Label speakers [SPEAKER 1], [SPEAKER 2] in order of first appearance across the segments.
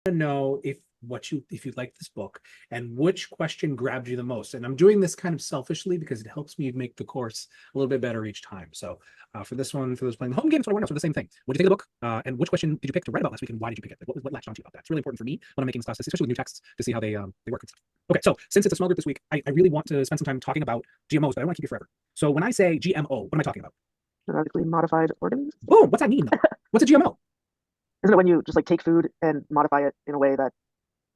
[SPEAKER 1] to know if you like this book and which question grabbed you the most. And I'm doing this kind of selfishly because it helps me make the course a little bit better each time. So for this one, for those playing the home games, for the same thing. What did you think of the book? And which question did you pick to write about last week? And why did you pick it? Like, what latched onto you about that? It's really important for me when I'm making classes, especially with new texts, to see how they work and stuff. Okay, so since it's a small group this week, I really want to spend some time talking about GMOs, but I don't want to keep you forever. So when I say GMO, what am I talking about?
[SPEAKER 2] Genetically modified organisms.
[SPEAKER 1] Boom! What's that mean though? What's a GMO?
[SPEAKER 2] Isn't it when you just like take food and modify it in a way that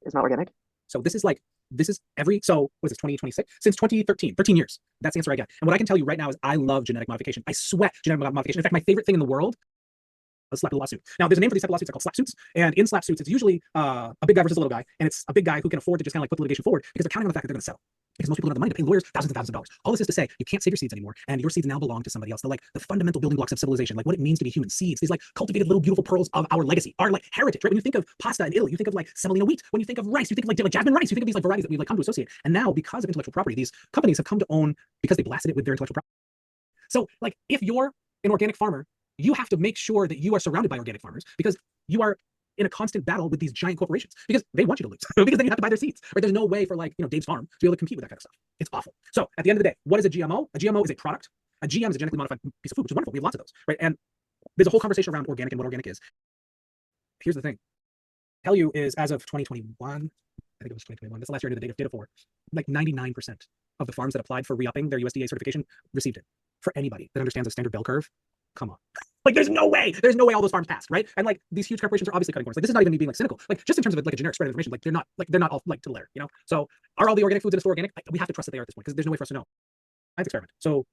[SPEAKER 2] is not organic?
[SPEAKER 1] So this is every, so what is this, 2026? Since 2013, 13 years. That's the answer I get. And what I can tell you right now is I love genetic modification. I sweat genetic modification. In fact, my favorite thing in the world is slap lawsuit. Now, there's a name for these type of lawsuits. They're called slap suits. And in slap suits, it's usually a big guy versus a little guy. And it's a big guy who can afford to just kind of like put the litigation forward because they're counting on the fact that they're going to settle. Because most people don't have the money to pay lawyers thousands and thousands of dollars. All this is to say, you can't save your seeds anymore, and your seeds now belong to somebody else. They're like the fundamental building blocks of civilization, like what it means to be human. Seeds, these like cultivated little beautiful pearls of our legacy, our like heritage. Right? When you think of pasta in Italy, you think of like semolina wheat. When you think of rice, you think of like jasmine rice. You think of these like varieties that we like come to associate. And now, because of intellectual property, these companies have come to own because they blasted it with their intellectual property. So, like, if you're an organic farmer, you have to make sure that you are surrounded by organic farmers because you are in a constant battle with these giant corporations because they want you to lose because then you have to buy their seeds. Right? There's no way for like, Dave's farm to be able to compete with that kind of stuff. It's awful. So at the end of the day, what is a GMO? A GMO is a product. A GM is a genetically modified piece of food, which is wonderful. We have lots of those, right? And there's a whole conversation around organic and what organic is. Here's the thing. Tell you is as of 2021, I think it was 2021. That's the last year I knew the data for. Like 99% of the farms that applied for re-upping their USDA certification received it. For anybody that understands a standard bell curve, come on. Like there's no way all those farms passed, right? And like these huge corporations are obviously cutting corners. Like this is not even me being like cynical. Like just in terms of like a generic spread of information, like they're not all like to the layer, So are all the organic foods in a store organic? Like, we have to trust that they are at this point because there's no way for us to know. I've experimented. So